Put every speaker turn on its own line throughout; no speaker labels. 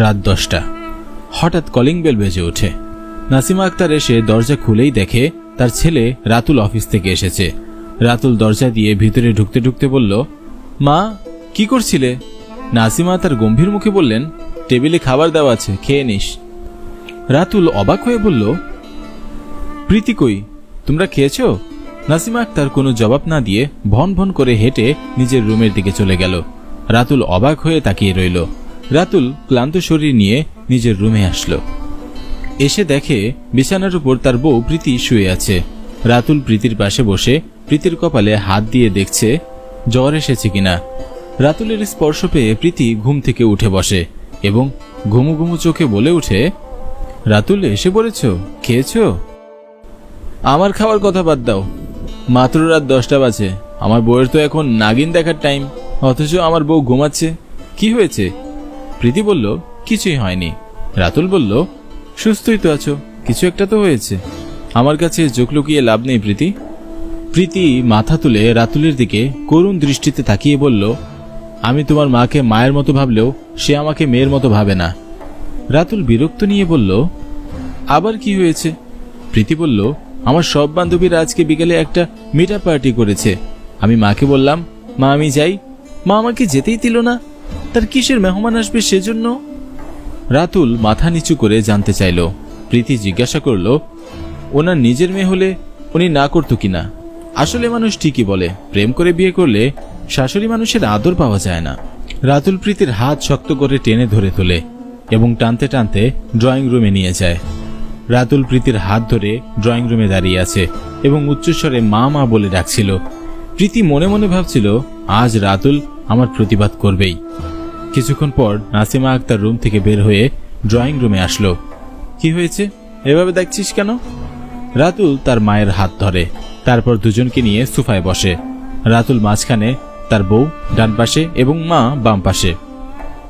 রাত 10টা। হঠাৎ কলিং বেল বেজে ওঠে। নাসিমা আক্তার এসে দরজা খুলেই দেখে তার ছেলে রাতুল অফিস থেকে এসেছে। রাতুল দরজা দিয়ে ভিতরে ঢুকতে ঢুকতে বলল, মা কি করছিলে? নাসিমা তার গম্ভীর মুখে বললেন, টেবিলে খাবার দেওয়া আছে, খেয়ে নিস। রাতুল অবাক হয়ে বলল, প্রীতি কই, তোমরা খেয়েছো? নাসিমা আক্তার কোনো জবাব না দিয়ে ভন ভন করে হেঁটে নিজের রুমের দিকে চলে গেল। রাতুল অবাক হয়ে তাকিয়ে রইল। রাতুল ক্লান্ত শরীর নিয়ে নিজের রুমে আসলো। এসে দেখে বিছানার উপর তার বউ প্রীতি শুয়ে আছে। রাতুল প্রীতির পাশে বসে প্রীতির কপালে হাত দিয়ে দেখছে জ্বর এসেছে কিনা। রাতুলের স্পর্শ পেয়ে প্রীতি ঘুম থেকে উঠে বসে এবং ঘুমু ঘুমু চোখে বলে উঠে, রাতুল এসে পড়েছ, খেয়েছো? আমার খাওয়ার কথা বাদ দাও, মাত্র রাত 10টা বাজে। আমার বউয়ের তো এখন নাগিন দেখার টাইম, অথচ আমার বউ ঘুমাচ্ছে। কি হয়েছে? প্রীতি বলল, কিছুই হয়নি। রাতুল বলল, সুস্থই তো আছো, কিছু একটা তো হয়েছে। আমার কাছে চোখ লুকিয়ে লাভ নেই প্রীতি। প্রীতি মাথা তুলে রাতুলের দিকে করুণ দৃষ্টিতে তাকিয়ে বলল, আমি তোমার মাকে মায়ের মতো ভাবলেও সে আমাকে মেয়ের মতো ভাবে না। রাতুল বিরক্ত নিয়ে বলল, আবার কি হয়েছে? প্রীতি বলল, আমার সব বান্ধবীরা আজকে বিকেলে একটা মিট আপ পার্টি করেছে। আমি মাকে বললাম, মা আমি যাই। মা আমাকে যেতেই দিল না। তার কিসের মেহমান আসবে সেজন্য? রাতুল মাথা নিচু করে জানতে চাইল। প্রীতি জিজ্ঞাসা করল, ওনার নিজের মেয়ে হলে উনি না করতো কিনা? আসলে মানুষ ঠিকই বলে, প্রেম করে বিয়ে করলে শাশুড়ি মানুষের আদর পাওয়া যায় না। রাতুল প্রীতির হাত শক্ত করে টেনে ধরে তোলে এবং টানতে টানতে ড্রয়িং রুমে নিয়ে যায়। রাতুল প্রীতির হাত ধরে ড্রয়িং রুমে দাঁড়িয়ে আছে এবং উচ্চস্বরে মা মা বলে ডাকছিল। প্রীতি মনে মনে ভাবছিল, আজ রাতুল আমার প্রতিবাদ করবেই। কিছুক্ষণ পর নাসিমা আক্তার রুম থেকে বের হয়ে ড্রয়িং রুমে আসলো। কি হয়েছে, এভাবে দেখছিস কেন? রাতুল তার মায়ের হাত ধরে, তারপর দুজনকে নিয়ে সোফায় বসে। রাতুল মাঝখানে, তার বউ ডান পাশে এবং মা বাম পাশে।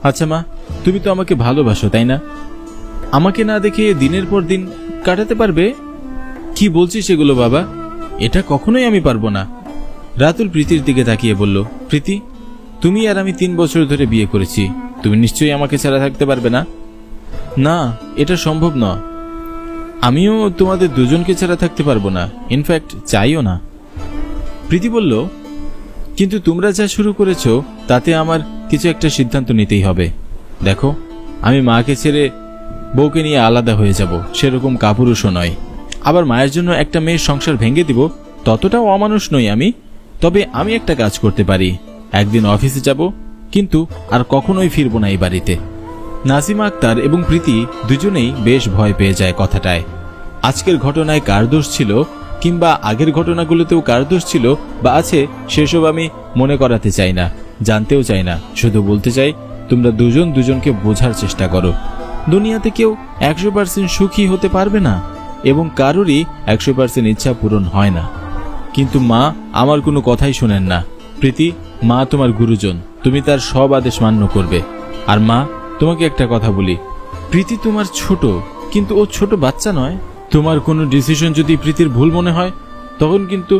আচ্ছা মা, তুমি তো আমাকে ভালোবাসো তাই না? আমাকে না দেখে দিনের পর দিন কাটাতে পারবে? কি বলছিস এগুলো বাবা? এটা কখনোই আমি পারবো না। রাতুল প্রীতির দিকে তাকিয়ে বলল, প্রীতি, তুমি আর আমি 3 বছর ধরে বিয়ে করেছি, তুমি নিশ্চয়ই আমাকে ছাড়া থাকতে পারবে না? না, এটা সম্ভব নয়। আমিও তোমাদের দুজনকে ছাড়া থাকতে পারবো না, ইনফ্যাক্ট চাইও না। প্রীতি বলল, কিন্তু তোমরা যা শুরু করেছো তাতে আমার কিছু একটা সিদ্ধান্ত নিতেই হবে। দেখো, আমি মাকে ছেড়ে বউকে নিয়ে আলাদা হয়ে যাব সেরকম কাপুরুষও নয়। আবার মায়ের জন্য একটা মেয়ের সংসার ভেঙে দিব ততটাও অমানুষ নই আমি। তবে আমি একটা কাজ করতে পারি, একদিন অফিসে যাব, কিন্তু আর কখনোই ফিরবো না এই বাড়িতে। নাসিমা আক্তার এবং প্রীতি দুজনেই বেশ ভয় পেয়ে যায় কথাটায়। আজকের ঘটনায় কার দোষ ছিল কিংবা আগের ঘটনাগুলোতেও কার দোষ ছিল বা আছে সেসব আমি মনে করাতে চাই না, জানতেও চাই না। শুধু বলতে চাই, তোমরা দুজন দুজনকে বোঝার চেষ্টা করো। দুনিয়াতে কেউ 100% সুখী হতে পারবে না এবং কারোরই 100% ইচ্ছা পূরণ হয় না। কিন্তু মা আমার কোনো কথাই শোনেন না। প্রীতি, মা তোমার গুরুজন, তুমি তার সব আদেশ মান্য করবে। আর মা, তোমাকে একটা কথা বলি, প্রীতি তোমার ছোট, কিন্তু ও ছোট বাচ্চা নয়। তোমার কোনো ডিসিশন যদি প্রীতির ভুল মনে হয়, তখন কিন্তু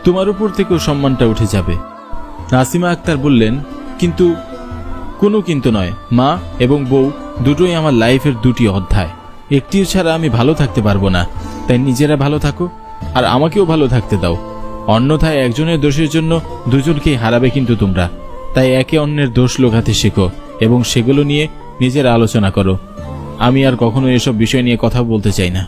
তোমার উপর থেকেও সম্মানটা উঠে যাবে। নাসিমা আক্তার বললেন, কিন্তু কোনো কিন্তু নয়, মা এবং বউ দুটোই আমার লাইফের 2টি অধ্যায়। একটিও ছাড়া আমি ভালো থাকতে পারবো না। তাই নিজেরা ভালো থাকো আর আমাকেও ভালো থাকতে দাও। অন্যথায় একজনের দোষের জন্য দুজনকেই হারাবে কিন্তু তোমরা। তাই একে অন্যের দোষ লোকাতে শেখো এবং সেগুলো নিয়ে নিজের আলোচনা করো। আমি আর কখনো এসব বিষয় নিয়ে কথা বলতে চাই না।